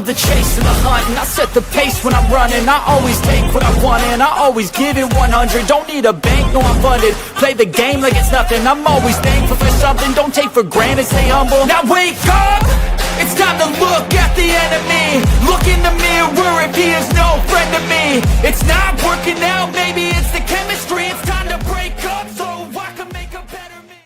the chase and the hunt, and I set the pace when I'm running. I always take what I want and I always give it 100. Don't need a bank, no I'm funded. Play the game like it's nothing. I'm always thankful for something. Don't take for granted, stay humble. Now wake up! It's time to look at the enemy. Look in the mirror if he is no friend to me. It's not working out, maybe it's the chemistry. It's time to break up so I can make a better me.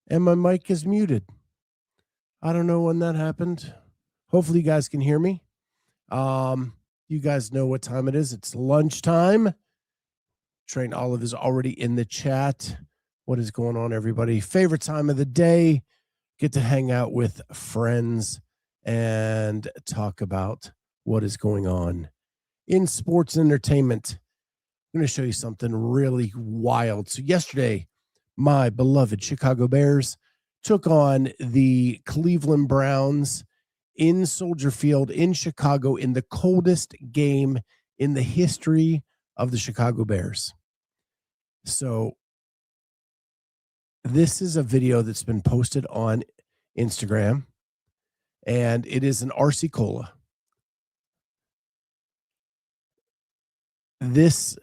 And my mic is muted. I don't know when that happened. Hopefully you guys can hear me. You guys know what time it is. It's lunchtime. Train Olive is already in the chat. What is going on, everybody? Favorite time of the day. Get to hang out with friends and talk about what is going on in sports and entertainment. I'm going to show you something really wild. So yesterday, my beloved Chicago Bears took on the Cleveland Browns in Soldier Field in Chicago in the coldest game in the history of the Chicago Bears. So this is a video that's been posted on Instagram, and it is an RC Cola. This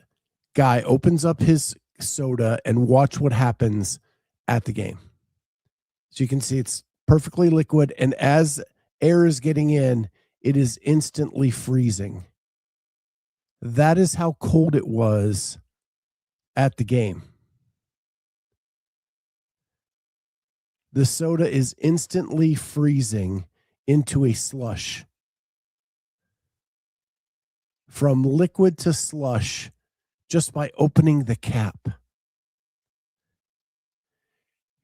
guy opens up his soda and watch what happens at the game. So you can see it's perfectly liquid, and as air is getting in, it is instantly freezing. That is how cold it was at the game. The soda is instantly freezing into a slush. From liquid to slush just by opening the cap.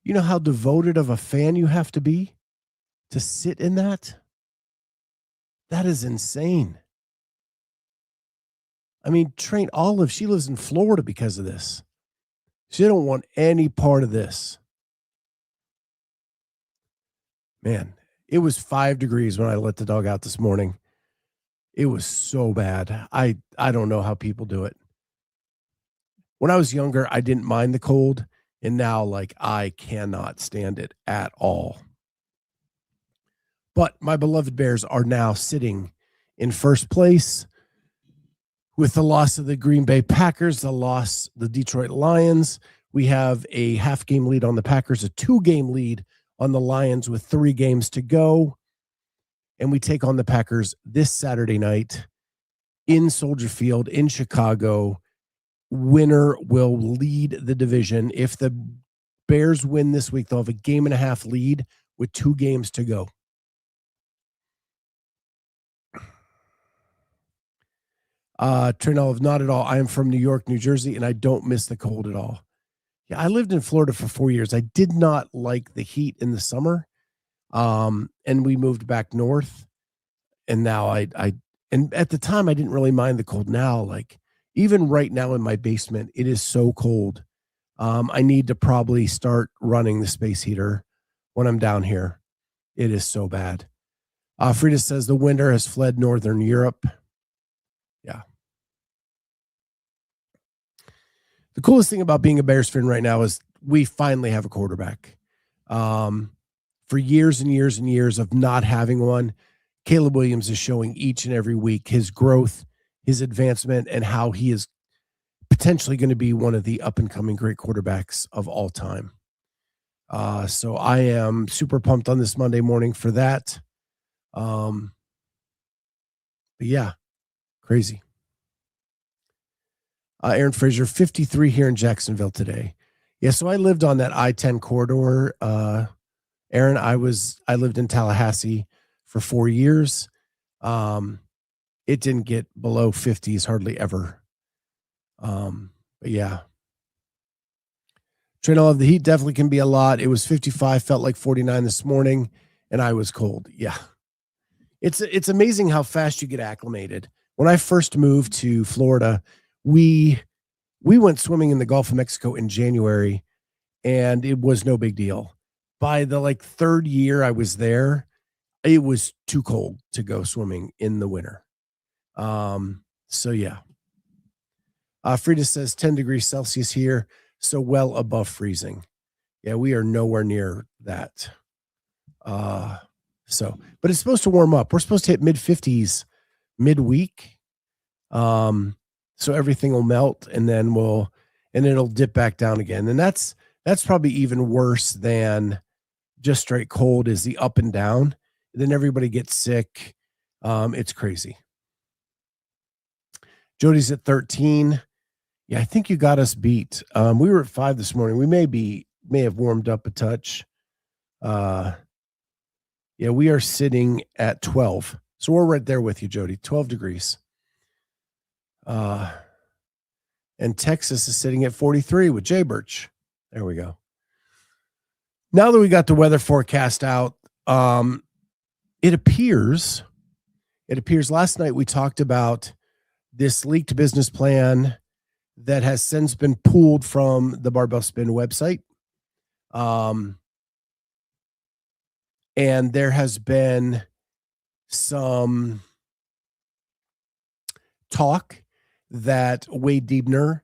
You know how devoted of a fan you have to be to sit in that? That is insane. I mean, Train Olive, she lives in Florida because of this. She don't want any part of this. Man, it was 5 degrees when I let the dog out this morning. It was so bad. I don't know how people do it. When I was younger, I didn't mind the cold, and now, like, I cannot stand it at all. But my beloved Bears are now sitting in first place with the loss of the Green Bay Packers, the Detroit Lions. We have a half-game lead on the Packers, a 2-game lead on the Lions with 3 games to go. And we take on the Packers this Saturday night in Soldier Field in Chicago. Winner will lead the division. If the Bears win this week, they'll have a 1.5 game lead with 2 games to go. Train Olive, not at all. I am from New York, New Jersey, and I don't miss the cold at all. Yeah, I lived in Florida for 4 years. I did not like the heat in the summer. And we moved back north. And now and at the time I didn't really mind the cold. Now, like, even right now in my basement, it is so cold. I need to probably start running the space heater when I'm down here. It is so bad. Frida says the winter has fled Northern Europe. Yeah. The coolest thing about being a Bears fan right now is we finally have a quarterback. For years and years and years of not having one, Caleb Williams is showing each and every week his growth, his advancement, and how he is potentially going to be one of the up-and-coming great quarterbacks of all time. So I am super pumped on this Monday morning for that. But yeah, crazy. Aaron Fraser, 53 here in Jacksonville today. Yeah, so I lived on that I-10 corridor. Aaron, I lived in Tallahassee for 4 years. It didn't get below 50s hardly ever. But yeah. Train Olive, the heat definitely can be a lot. It was 55, felt like 49 this morning, and I was cold. Yeah. It's amazing how fast you get acclimated. When I first moved to Florida, we went swimming in the Gulf of Mexico in January, and it was no big deal. by the like third year I was there, it was too cold to go swimming in the winter. So yeah. Frida says 10 degrees Celsius here, so well above freezing. Yeah, we are nowhere near that. But it's supposed to warm up. We're supposed to hit mid 50s midweek. So everything will melt and then it'll dip back down again. And that's probably even worse than just straight cold is the up and down. Then everybody gets sick. It's crazy. Jody's at 13. Yeah, I think you got us beat. We were at 5 this morning. We may have warmed up a touch. Yeah, we are sitting at 12. So we're right there with you, Jody. 12 degrees. And Texas is sitting at 43 with Jay Birch. There we go. Now that we got the weather forecast out, it appears last night we talked about this leaked business plan that has since been pulled from the Barbell Spin website. And there has been some talk that Wade Diebner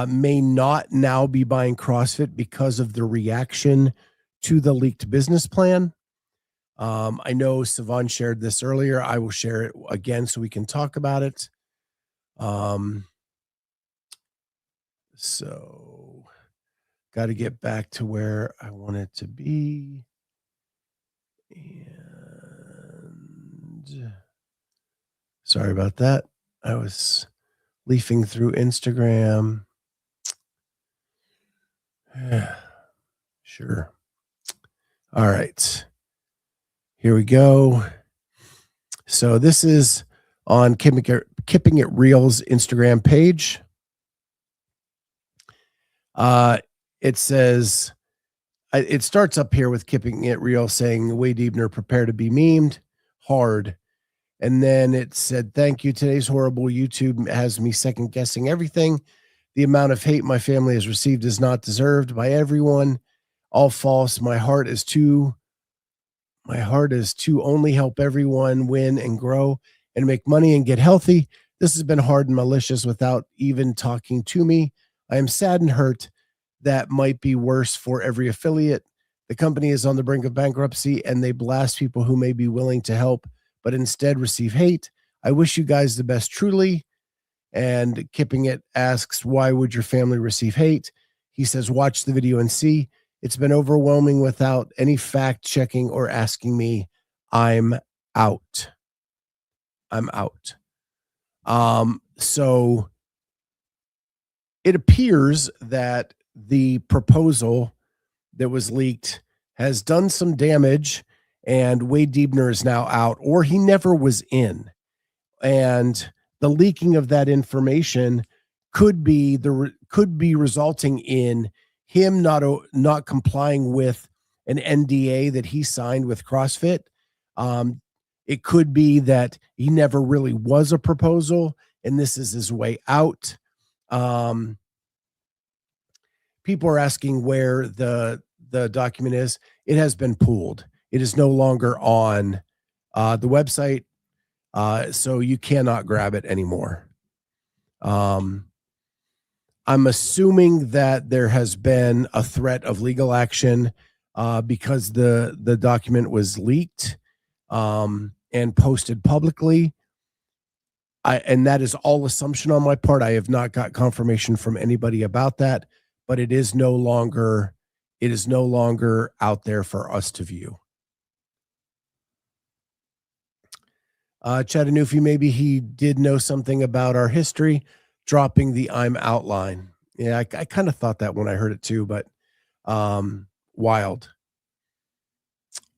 may not now be buying CrossFit because of the reaction to the leaked business plan. I know Sivan shared this earlier. I will share it again so we can talk about it. So got to get back to where I want it to be. And sorry about that. I was leafing through Instagram. Sure. All right. Here we go. So this is on Keeping It Real's Instagram page. It says, it starts up here with Keeping It Real saying, Wade Diebner, prepare to be memed hard. And then it said, thank you. Today's horrible YouTube has me second guessing everything. The amount of hate my family has received is not deserved by everyone. All false. My heart is to only help everyone win and grow and make money and get healthy. This has been hard and malicious without even talking to me. I am sad and hurt. That might be worse for every affiliate. The company is on the brink of bankruptcy and they blast people who may be willing to help, but instead receive hate. I wish you guys the best, truly. And Kipping It asks, why would your family receive hate? He says, watch the video and see. It's been overwhelming without any fact checking or asking me. I'm out. So it appears that the proposal that was leaked has done some damage and Wade Diebner is now out, or he never was in. And the leaking of that information could be resulting in him not complying with an NDA that he signed with CrossFit. It could be that he never really was a proposal and this is his way out. People are asking where the document is. It has been pulled. It is no longer on the website, so you cannot grab it anymore. I'm assuming that there has been a threat of legal action because the document was leaked and posted publicly. And that is all assumption on my part. I have not got confirmation from anybody about that, but it is no longer out there for us to view. Chattanooga, maybe he did know something about our history, dropping the I'm out line. Yeah, I kind of thought that when I heard it too, but wild.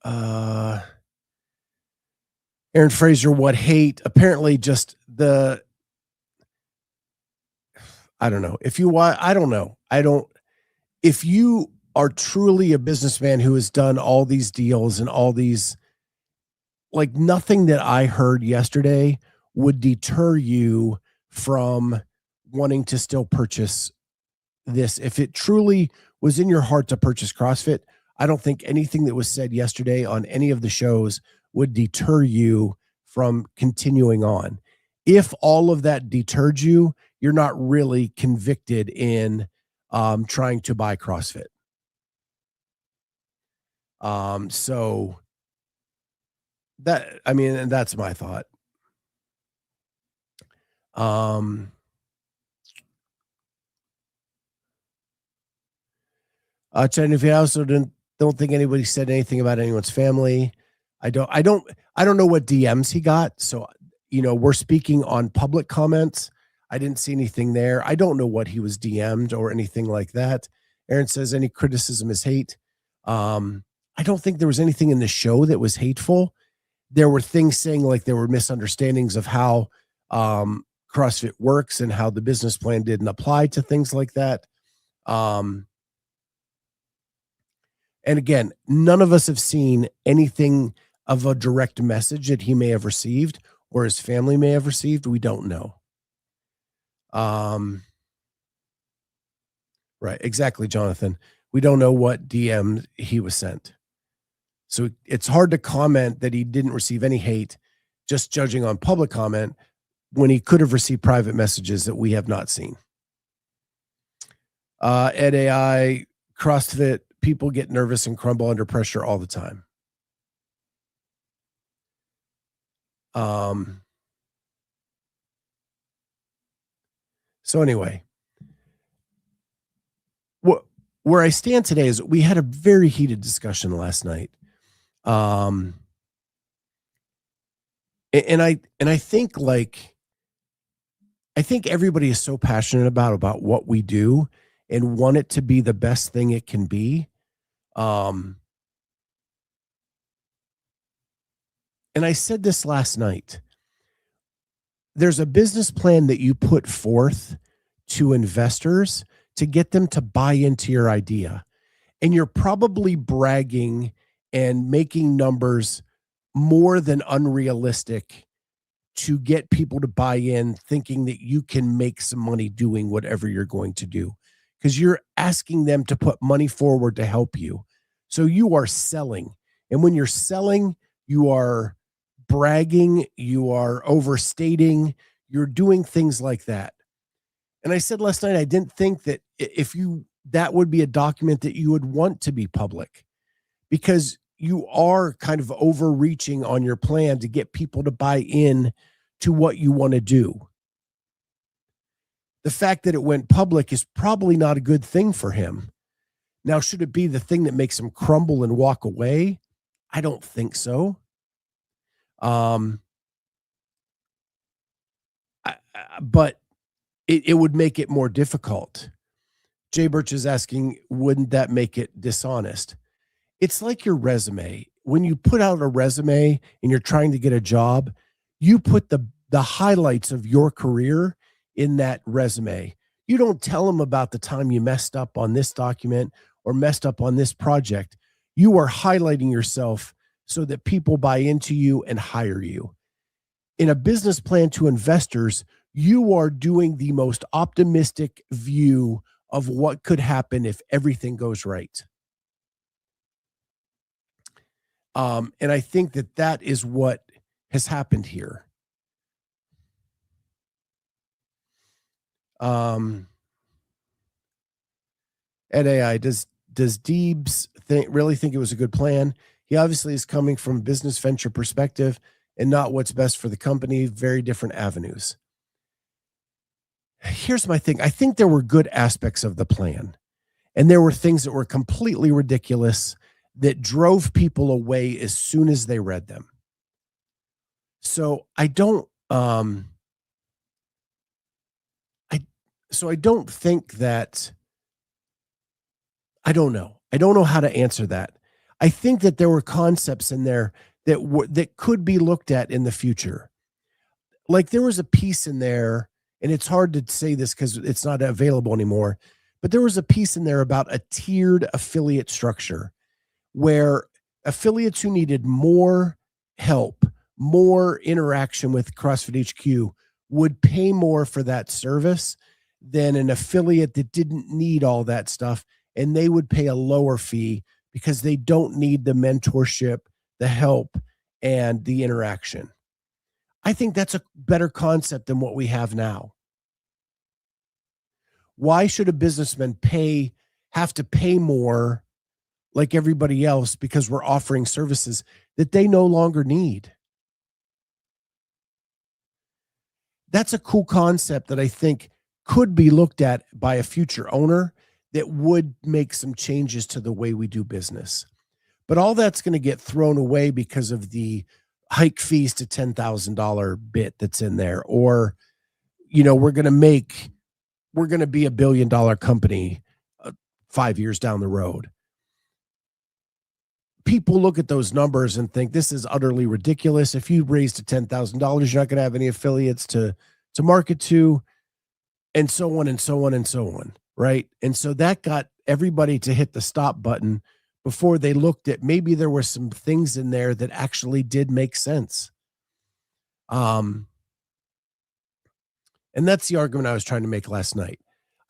Aaron Fraser, what hate? Apparently just I don't know. If you are truly a businessman who has done all these deals and all these, like, nothing that I heard yesterday would deter you from wanting to still purchase this. If it truly was in your heart to purchase CrossFit, I don't think anything that was said yesterday on any of the shows would deter you from continuing on. If all of that deterred you, you're not really convicted in trying to buy CrossFit. So and that's my thought. Chen, if you also don't think anybody said anything about anyone's family. I don't know what DMs he got. So, we're speaking on public comments. I didn't see anything there. I don't know what he was DM'd or anything like that. Aaron says any criticism is hate. I don't think there was anything in the show that was hateful. There were things saying like there were misunderstandings of how CrossFit works and how the business plan didn't apply to things like that. And again, none of us have seen anything of a direct message that he may have received or his family may have received. We don't know. Right. Exactly, Jonathan. We don't know what DM he was sent. So it's hard to comment that he didn't receive any hate, just judging on public comment when he could have received private messages that we have not seen. Ed AI, CrossFit, people get nervous and crumble under pressure all the time. So anyway, where I stand today is we had a very heated discussion last night. And I think I think everybody is so passionate about what we do and want it to be the best thing it can be. And I said this last night. There's a business plan that you put forth to investors to get them to buy into your idea. And you're probably bragging and making numbers more than unrealistic to get people to buy in, thinking that you can make some money doing whatever you're going to do, because you're asking them to put money forward to help you. So you are selling. And when you're selling, you are bragging, you are overstating, you're doing things like that. And I said last night, I didn't think that that would be a document that you would want to be public, because you are kind of overreaching on your plan to get people to buy in to what you want to do. The fact that it went public is probably not a good thing for him. Now, should it be the thing that makes him crumble and walk away? I don't think so. But it would make it more difficult. Jay Birch is asking, wouldn't that make it dishonest? It's like your resume. When you put out a resume and you're trying to get a job, you put the highlights of your career in that resume. You don't tell them about the time you messed up on this document or messed up on this project. You are highlighting yourself so that people buy into you and hire you. In a business plan to investors, you are doing the most optimistic view of what could happen if everything goes right. And I think that is what has happened here. At AI, does Deebs really think it was a good plan? He obviously is coming from a business venture perspective and not what's best for the company. Very different avenues. Here's my thing. I think there were good aspects of the plan, and there were things that were completely ridiculous that drove people away as soon as they read them. So I don't think that, I don't know. I don't know how to answer that. I think that there were concepts in there that could be looked at in the future. Like there was a piece in there, and it's hard to say this because it's not available anymore, but there was a piece in there about a tiered affiliate structure where affiliates who needed more help, more interaction with CrossFit HQ would pay more for that service than an affiliate that didn't need all that stuff, and they would pay a lower fee because they don't need the mentorship, the help, and the interaction. I think that's a better concept than what we have now. Why should a businessman have to pay more like everybody else because we're offering services that they no longer need? That's a cool concept that I think could be looked at by a future owner that would make some changes to the way we do business. But all that's going to get thrown away because of the hike fees to $10,000 bit that's in there. Or, we're going to be $1 billion company 5 years down the road. People look at those numbers and think this is utterly ridiculous. If you raise to $10,000, you're not going to have any affiliates to market to, and so on and so on and so on, right? And so that got everybody to hit the stop button before they looked at maybe there were some things in there that actually did make sense. And that's the argument I was trying to make last night.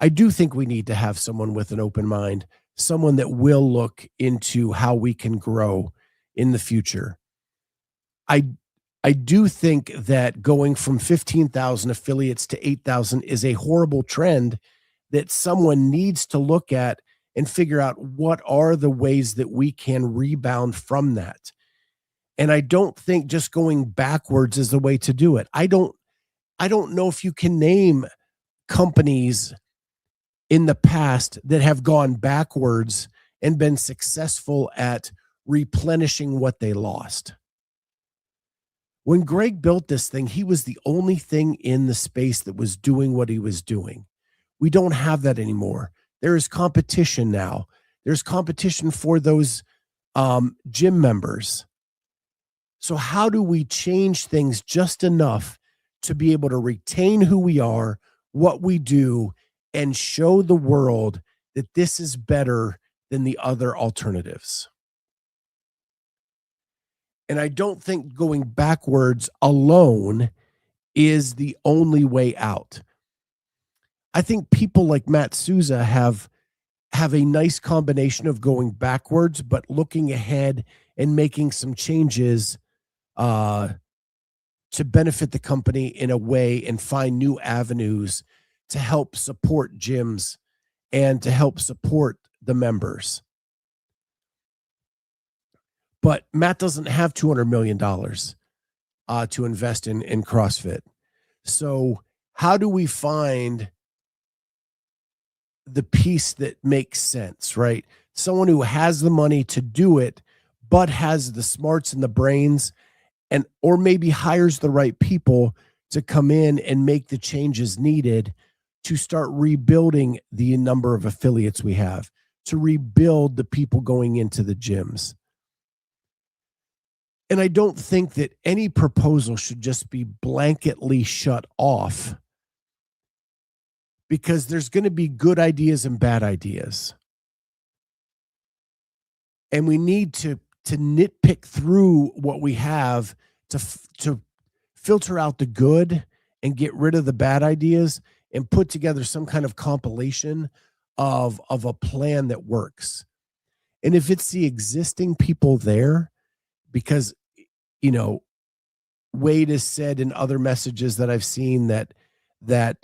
I do think we need to have someone with an open mind, someone that will look into how we can grow in the future. I do think that going from 15,000 affiliates to 8,000 is a horrible trend that someone needs to look at and figure out what are the ways that we can rebound from that. And I don't think just going backwards is the way to do it. I don't know if you can name companies in the past that have gone backwards and been successful at replenishing what they lost. When Greg built this thing, he was the only thing in the space that was doing what he was doing. We don't have that anymore. There is competition now. There's competition for those gym members. So how do we change things just enough to be able to retain who we are, what we do, and show the world that this is better than the other alternatives? And I don't think going backwards alone is the only way out. I think people like Matt Souza have a nice combination of going backwards, but looking ahead and making some changes to benefit the company in a way and find new avenues to help support gyms and to help support the members. But Matt doesn't have $200 million to invest in CrossFit. So how do we find the piece that makes sense, right? Someone who has the money to do it, but has the smarts and the brains, or maybe hires the right people to come in and make the changes needed to start rebuilding the number of affiliates we have, to rebuild the people going into the gyms. And I don't think that any proposal should just be blanketly shut off, because there's going to be good ideas and bad ideas. And we need to nitpick through what we have to filter out the good and get rid of the bad ideas and put together some kind of compilation of a plan that works. And if it's the existing people there, because, Wade has said in other messages that I've seen that, there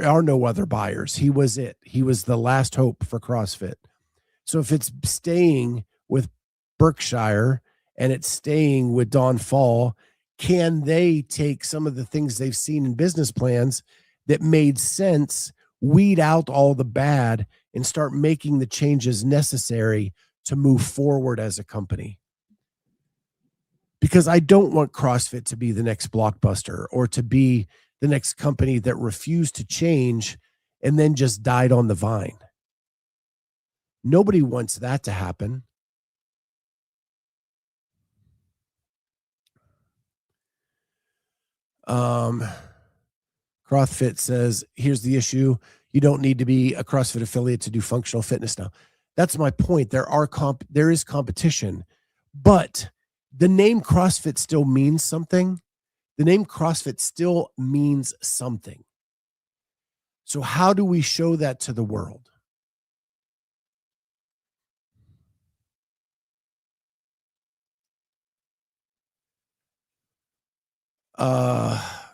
are no other buyers. He was it. He was the last hope for CrossFit. So if it's staying with Berkshire and it's staying with Don Fall, can they take some of the things they've seen in business plans that made sense, weed out all the bad, and start making the changes necessary to move forward as a company? Because I don't want CrossFit to be the next Blockbuster or to be the next company that refused to change and then just died on the vine. Nobody wants that to happen. CrossFit says, here's the issue. You don't need to be a CrossFit affiliate to do functional fitness now. That's my point. There is competition, but the name CrossFit still means something. The name CrossFit still means something. So how do we show that to the world?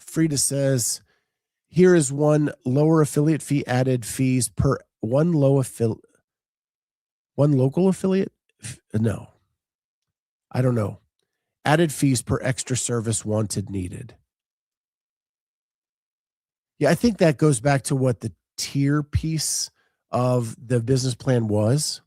Frida says, here is one lower affiliate fee added fees per one local affiliate. No, I don't know. Added fees per extra service wanted needed. Yeah, I think that goes back to what the tier piece of the business plan was.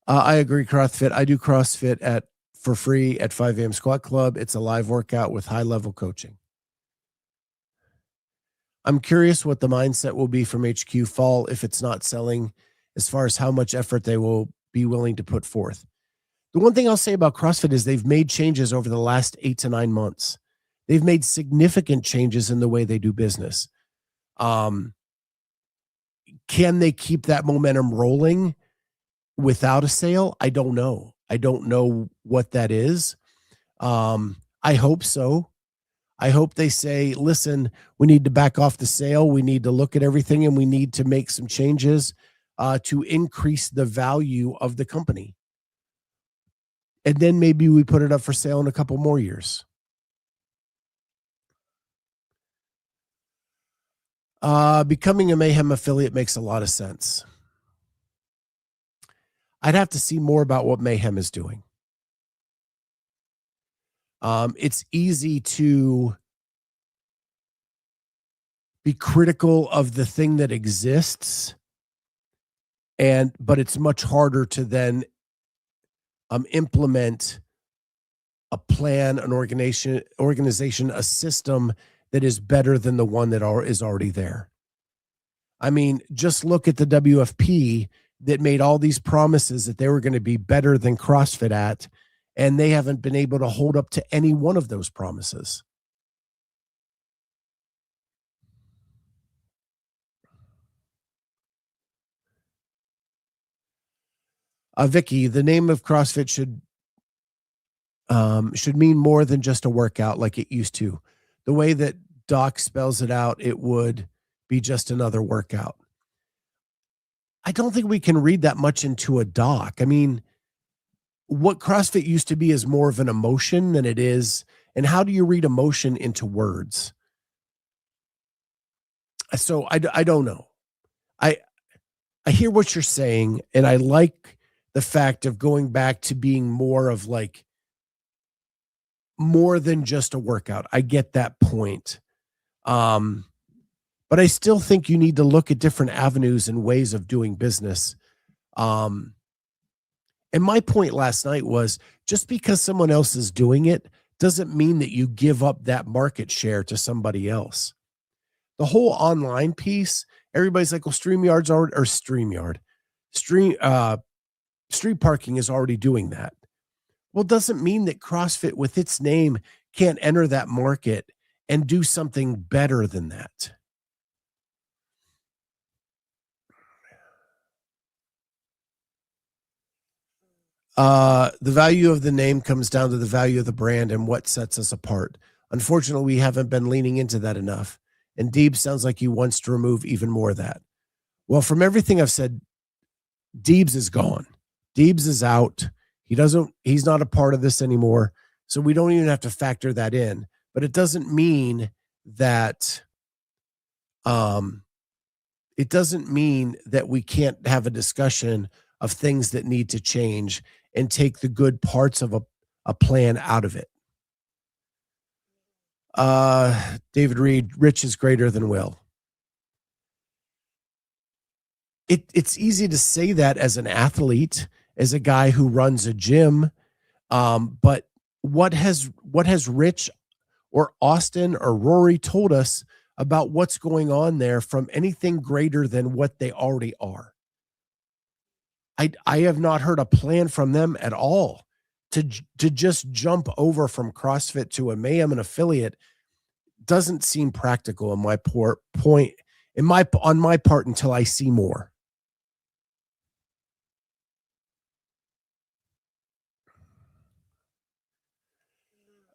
I agree, CrossFit. I do CrossFit for free at 5 a.m. Squat Club. It's a live workout with high-level coaching. I'm curious what the mindset will be from HQ Fall if it's not selling, as far as how much effort they will be willing to put forth. The one thing I'll say about CrossFit is they've made changes over the last 8 to 9 months. They've made significant changes in the way they do business. Can they keep that momentum rolling without a sale? I don't know. I don't know what that is. I hope so. I hope they say, listen, we need to back off the sale. We need to look at everything and we need to make some changes to increase the value of the company. And then maybe we put it up for sale in a couple more years. Becoming a Mayhem affiliate makes a lot of sense. I'd have to see more about what Mayhem is doing. It's easy to be critical of the thing that exists, but it's much harder to then implement a plan, an organization, a system that is better than the one that is already there. I mean, just look at the WFP that made all these promises that they were going to be better than CrossFit at, and they haven't been able to hold up to any one of those promises. Vicky, the name of CrossFit should mean more than just a workout like it used to. The way that Doc spells it out, it would be just another workout. I don't think we can read that much into a doc. I mean, what CrossFit used to be is more of an emotion than it is. And how do you read emotion into words? So I don't know. I hear what you're saying, and I like the fact of going back to being more of like more than just a workout. I get that point. But I still think you need to look at different avenues and ways of doing business. And my point last night was just because someone else is doing it doesn't mean that you give up that market share to somebody else. The whole online piece, everybody's like, well, StreamYard's already, or Street Parking is already doing that. Well, it doesn't mean that CrossFit with its name can't enter that market and do something better than that. The value of the name comes down to the value of the brand and what sets us apart. Unfortunately, we haven't been leaning into that enough. And Deeb sounds like he wants to remove even more of that. Well, from everything I've said, Deebs is gone. Deebs is out. He's not a part of this anymore. So we don't even have to factor that in. But it doesn't mean that we can't have a discussion of things that need to change and take the good parts of a plan out of it. David Reed, Rich is greater than Will. It's easy to say that as an athlete, as a guy who runs a gym. But what has Rich or Austin or Rory told us about what's going on there from anything greater than what they already are? I have not heard a plan from them at all to just jump over from CrossFit to a Mayhem and affiliate. Doesn't seem practical on my part until I see more.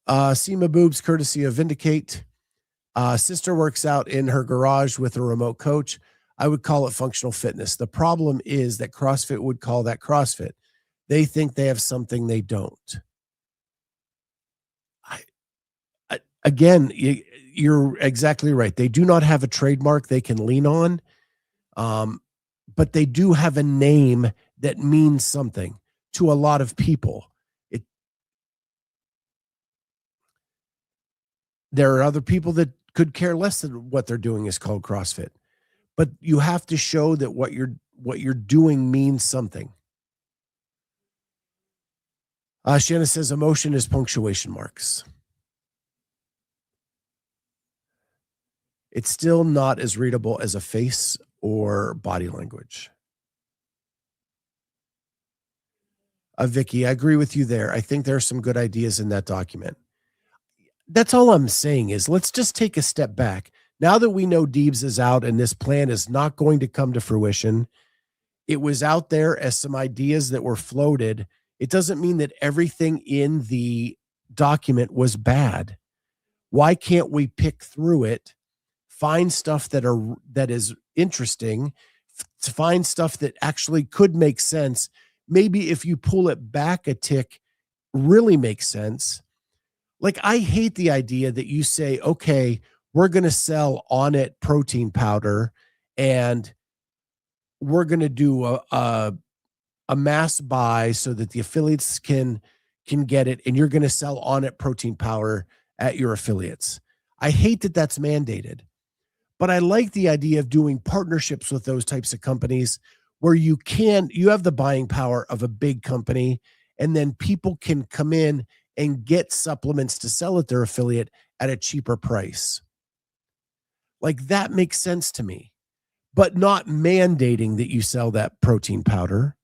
Seema Boobs, courtesy of Vindicate. Sister works out in her garage with a remote coach. I would call it functional fitness. The problem is that CrossFit would call that CrossFit. They think they have something they don't. Again, you're exactly right. They do not have a trademark they can lean on, but they do have a name that means something to a lot of people. There are other people that could care less than what they're doing is called CrossFit, but you have to show that what you're doing means something. Shanna says emotion is punctuation marks. It's still not as readable as a face or body language. Vicky, I agree with you there. I think there are some good ideas in that document. That's all I'm saying is let's just take a step back. Now that we know Deebs is out and this plan is not going to come to fruition, it was out there as some ideas that were floated. It doesn't mean that everything in the document was bad. Why can't we pick through it, find stuff that is interesting, to find stuff that actually could make sense? Maybe if you pull it back a tick, really makes sense. Like, I hate the idea that you say, okay, we're going to sell On It protein powder and we're going to do a mass buy so that the affiliates can get it, and you're going to sell On It protein powder at your affiliates. I hate that that's mandated, but I like the idea of doing partnerships with those types of companies where you have the buying power of a big company, and then people can come in and get supplements to sell at their affiliate at a cheaper price. Like, that makes sense to me, but not mandating that you sell that protein powder,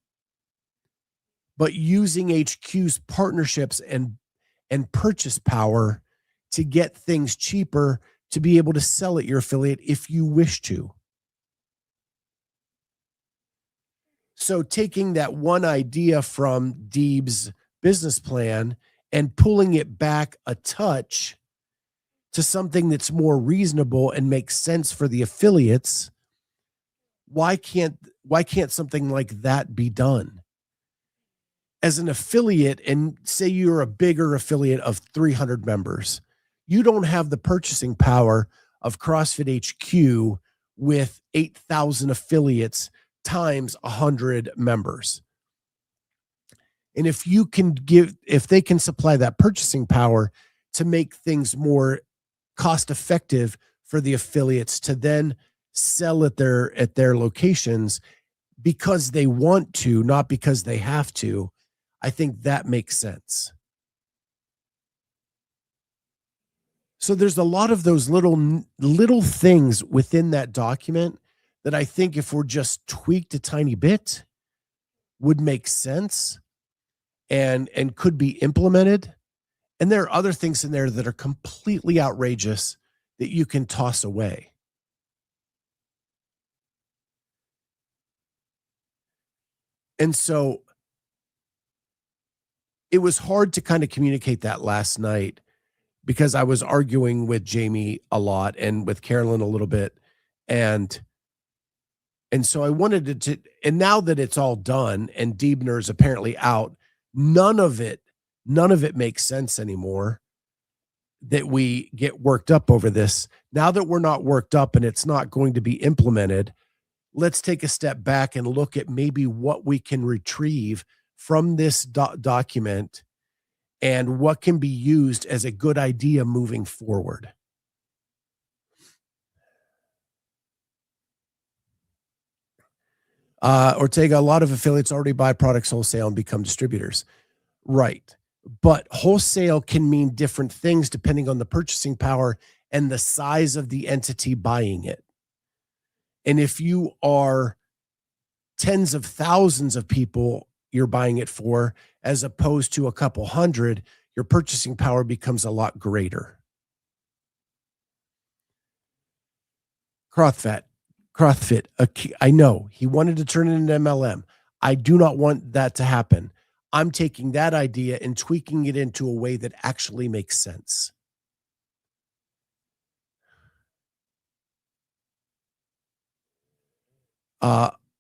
but using HQ's partnerships and purchase power to get things cheaper to be able to sell at your affiliate if you wish to. So taking that one idea from Deeb's business plan and pulling it back a touch to something that's more reasonable and makes sense for the affiliates, why can't something like that be done? As an affiliate, and say you're a bigger affiliate of 300 members, you don't have the purchasing power of CrossFit HQ with 8,000 affiliates times 100 members. And if they can supply that purchasing power to make things more cost effective for the affiliates to then sell at their locations because they want to, not because they have to, I think that makes sense. So there's a lot of those little things within that document that I think if we're just tweaked a tiny bit would make sense and could be implemented. And there are other things in there that are completely outrageous that you can toss away. And so it was hard to kind of communicate that last night because I was arguing with Jamie a lot and with Carolyn a little bit. And so I wanted to, and now that it's all done and Diebner is apparently out, none of it makes sense anymore that we get worked up over this. Now that we're not worked up and it's not going to be implemented, let's take a step back and look at maybe what we can retrieve from this document and what can be used as a good idea moving forward. Ortega, a lot of affiliates already buy products wholesale and become distributors. Right. But wholesale can mean different things depending on the purchasing power and the size of the entity buying it. And if you are tens of thousands of people you're buying it for, as opposed to a couple hundred, your purchasing power becomes a lot greater. CrossFit, I know he wanted to turn it into MLM. I do not want that to happen. I'm taking that idea and tweaking it into a way that actually makes sense.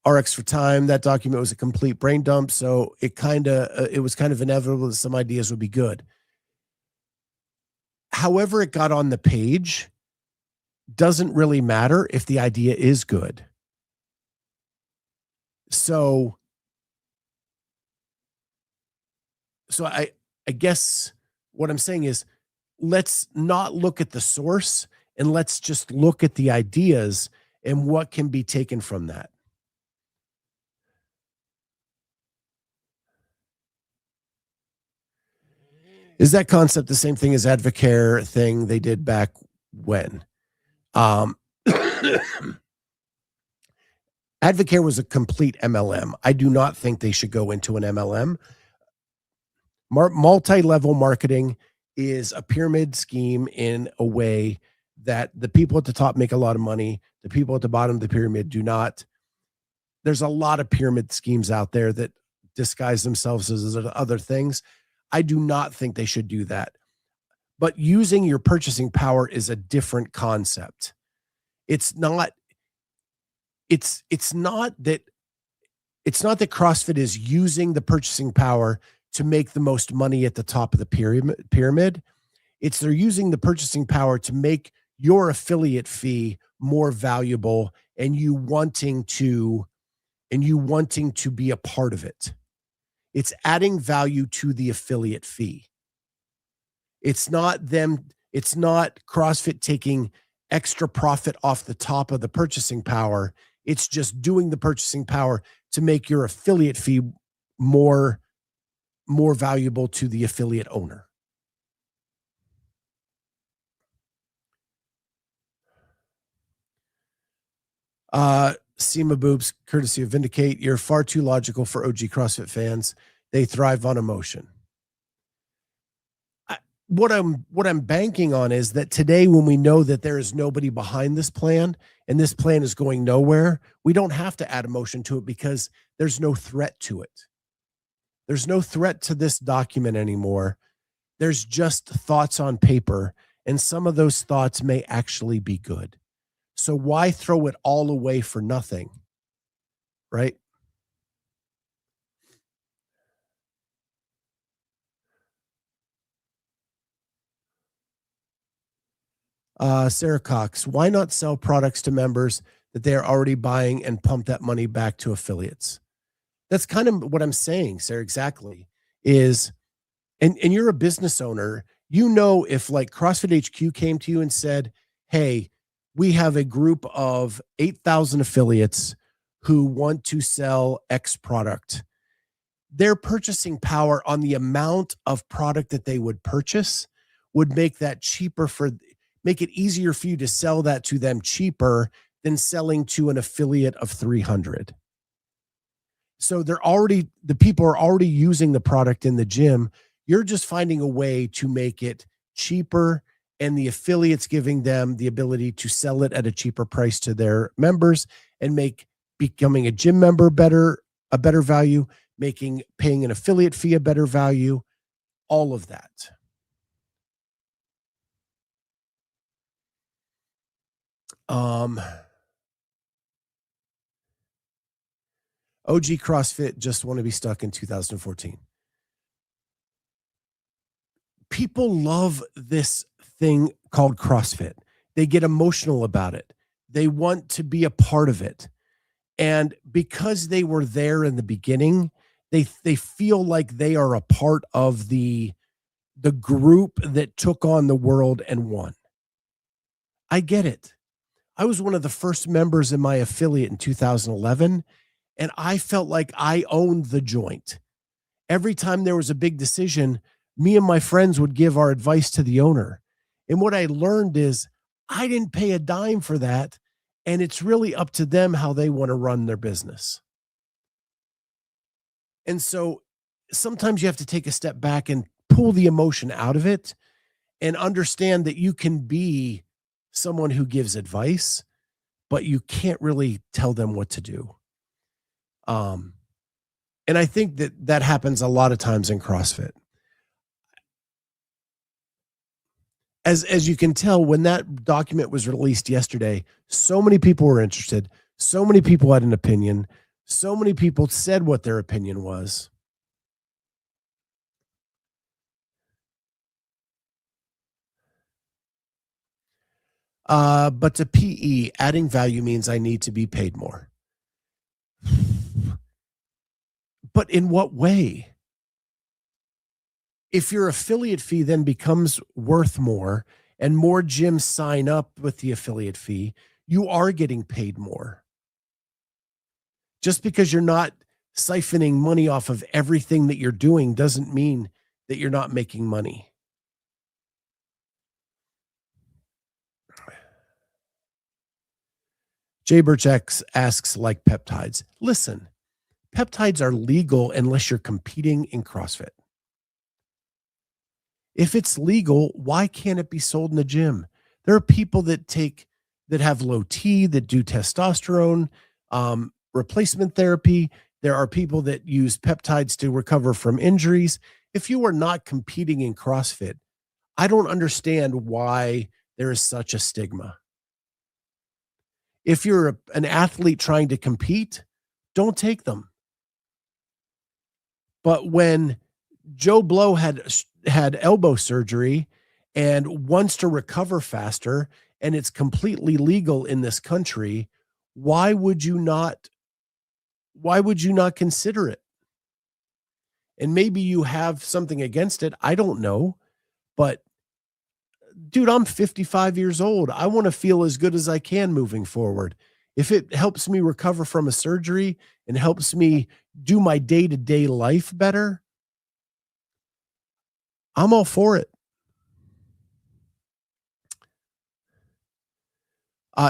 RX for Time, that document was a complete brain dump. So it was kind of inevitable that some ideas would be good. However it got on the page doesn't really matter if the idea is good. So I guess what I'm saying is, let's not look at the source and let's just look at the ideas and what can be taken from that. Is that concept the same thing as Advocare thing they did back when? Advocare was a complete MLM. I do not think they should go into an MLM. Multi-level marketing is a pyramid scheme in a way that the people at the top make a lot of money. The people at the bottom of the pyramid do not. There's a lot of pyramid schemes out there that disguise themselves as other things. I do not think they should do that. But using your purchasing power is a different concept. It's not that CrossFit is using the purchasing power to make the most money at the top of the pyramid. It's they're using the purchasing power to make your affiliate fee more valuable and you wanting to be a part of it. It's adding value to the affiliate fee. It's not CrossFit taking extra profit off the top of the purchasing power. It's just doing the purchasing power to make your affiliate fee more valuable to the affiliate owner. Seema Boobs, courtesy of Vindicate, you're far too logical for OG CrossFit fans. They thrive on emotion. What I'm banking on is that today, when we know that there is nobody behind this plan and this plan is going nowhere, we don't have to add emotion to it because there's no threat to it. There's no threat to this document anymore. There's just thoughts on paper, and some of those thoughts may actually be good. So why throw it all away for nothing? Right? Sarah Cox, why not sell products to members that they are already buying and pump that money back to affiliates? That's kind of what I'm saying, Sarah, exactly. Is, and you're a business owner, you know, if like CrossFit HQ came to you and said, hey, we have a group of 8,000 affiliates who want to sell X product, their purchasing power on the amount of product that they would purchase would make that cheaper make it easier for you to sell that to them cheaper than selling to an affiliate of 300. So the people are already using the product in the gym. You're just finding a way to make it cheaper, and the affiliates giving them the ability to sell it at a cheaper price to their members and make becoming a gym member a better value, making paying an affiliate fee a better value, all of that. OG CrossFit just want to be stuck in 2014. People love this thing called CrossFit. They get emotional about it. They want to be a part of it. And because they were there in the beginning, they feel like they are a part of the group that took on the world and won. I get it. I was one of the first members in my affiliate in 2011, and I felt like I owned the joint. Every time there was a big decision, me and my friends would give our advice to the owner. And what I learned is I didn't pay a dime for that, and it's really up to them how they want to run their business. And so sometimes you have to take a step back and pull the emotion out of it and understand that you can be someone who gives advice, but you can't really tell them what to do. And I think that happens a lot of times in CrossFit. As you can tell, when that document was released yesterday, so many people were interested. So many people had an opinion. So many people said what their opinion was. But to PE, adding value means I need to be paid more. But in what way? If your affiliate fee then becomes worth more and more gyms sign up with the affiliate fee, you are getting paid more. Just because you're not siphoning money off of everything that you're doing doesn't mean that you're not making money. Jay Birch asks, like peptides. Listen, peptides are legal unless you're competing in CrossFit. If it's legal, why can't it be sold in the gym? There are people that have low T, that do testosterone replacement therapy. There are people that use peptides to recover from injuries. If you are not competing in CrossFit, I don't understand why there is such a stigma. If you're an athlete trying to compete, don't take them. But when Joe Blow had elbow surgery and wants to recover faster, and it's completely legal in this country, why would you not consider it? And maybe you have something against it. I don't know. But dude, I'm 55 years old. I want to feel as good as I can moving forward. If it helps me recover from a surgery and helps me do my day-to-day life better, I'm all for it.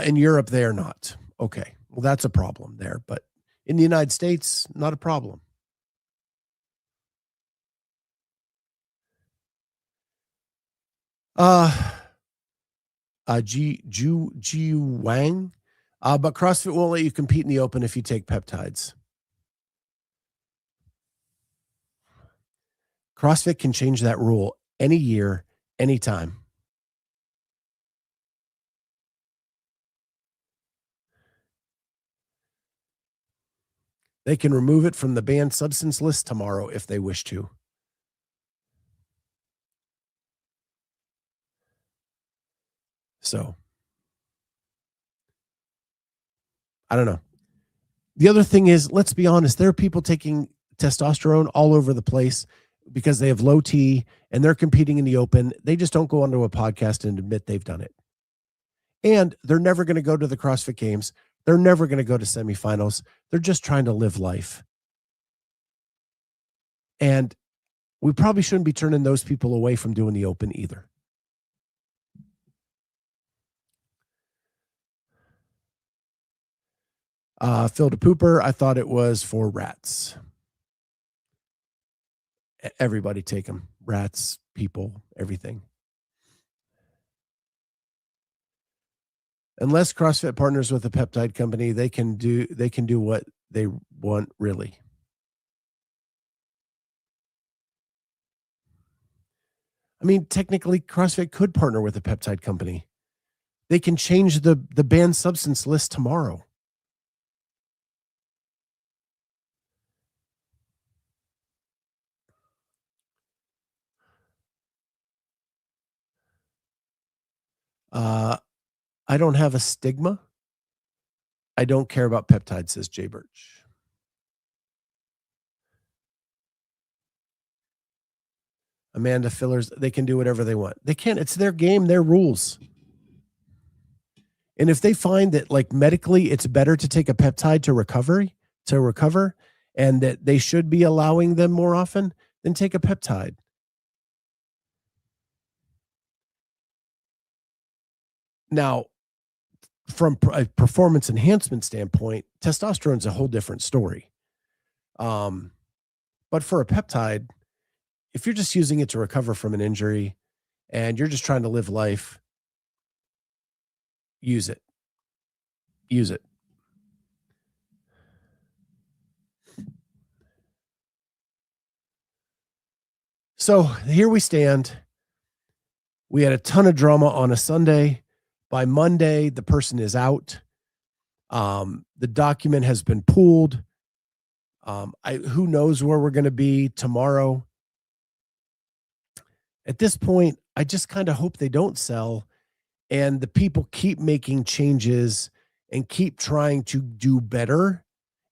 In Europe, they are not. Okay. Well, that's a problem there. But in the United States, not a problem. Ji Wang. But CrossFit won't let you compete in the open if you take peptides. CrossFit can change that rule any year, anytime. They can remove it from the banned substance list tomorrow if they wish to. So, I don't know. The other thing is, let's be honest, there are people taking testosterone all over the place because they have low T and they're competing in the open. They just don't go onto a podcast and admit they've done it. And they're never going to go to the CrossFit Games. They're never going to go to semifinals. They're just trying to live life. And we probably shouldn't be turning those people away from doing the open either. Phil de Pooper, I thought it was for rats. Everybody take them. Rats, people, everything. Unless CrossFit partners with a peptide company, they can do what they want, really. I mean, technically, CrossFit could partner with a peptide company. They can change the banned substance list tomorrow. I don't have a stigma. I don't care about peptides, says Jay Birch. Amanda Fillers, they can do whatever they want. They can. It's their game, their rules. And if they find that, like, medically it's better to take a peptide to recover, and that they should be allowing them more often, then take a peptide. Now, from a performance enhancement standpoint, testosterone is a whole different story. But for a peptide, if you're just using it to recover from an injury and you're just trying to live life, use it. Use it. So here we stand. We had a ton of drama on a Sunday. By Monday, the person is out. The document has been pulled. Who knows where we're going to be tomorrow? At this point, I just kind of hope they don't sell and the people keep making changes and keep trying to do better.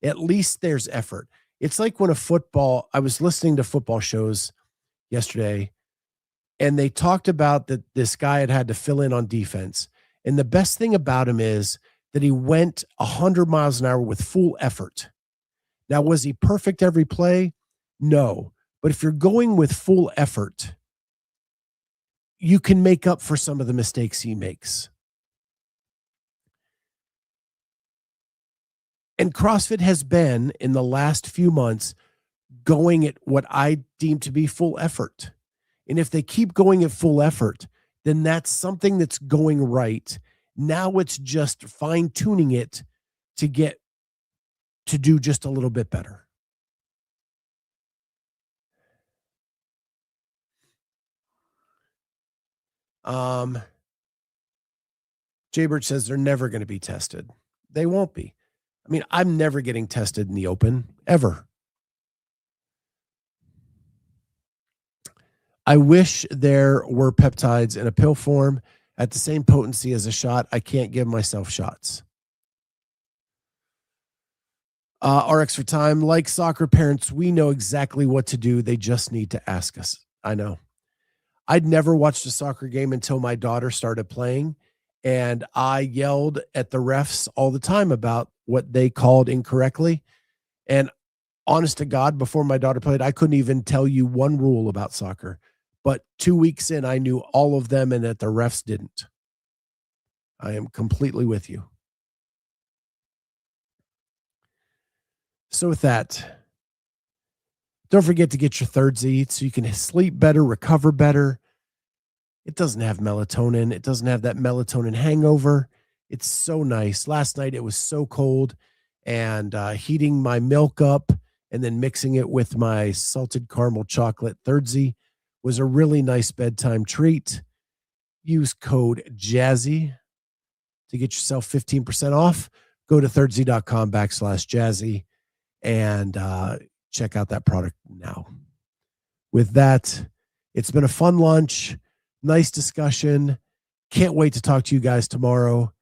At least there's effort. It's like when I was listening to football shows yesterday, and they talked about that this guy had to fill in on defense. And the best thing about him is that he went 100 miles an hour with full effort. Now, was he perfect every play? No. But if you're going with full effort, you can make up for some of the mistakes he makes. And CrossFit has been, in the last few months, going at what I deem to be full effort. And if they keep going at full effort, then that's something that's going right. Now it's just fine-tuning it to get to do just a little bit better. Jaybird says they're never going to be tested. They won't be. I mean, I'm never getting tested in the open, ever. I wish there were peptides in a pill form at the same potency as a shot. I can't give myself shots. RX for time. Like soccer parents, we know exactly what to do. They just need to ask us. I know. I'd never watched a soccer game until my daughter started playing, and I yelled at the refs all the time about what they called incorrectly. And honest to God, before my daughter played, I couldn't even tell you one rule about soccer. But 2 weeks in, I knew all of them and that the refs didn't. I am completely with you. So with that, don't forget to get your third Z so you can sleep better, recover better. It doesn't have melatonin. It doesn't have that melatonin hangover. It's so nice. Last night it was so cold, and heating my milk up and then mixing it with my salted caramel chocolate third Z was a really nice bedtime treat. Use code JAZZY to get yourself 15% off. Go to thirdzee.com/jazzy and check out that product now. With that, it's been a fun lunch. Nice discussion. Can't wait to talk to you guys tomorrow.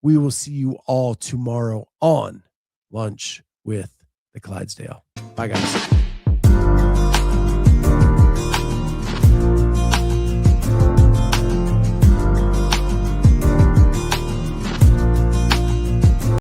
We will see you all tomorrow on Lunch with the Clydesdale. Bye, guys.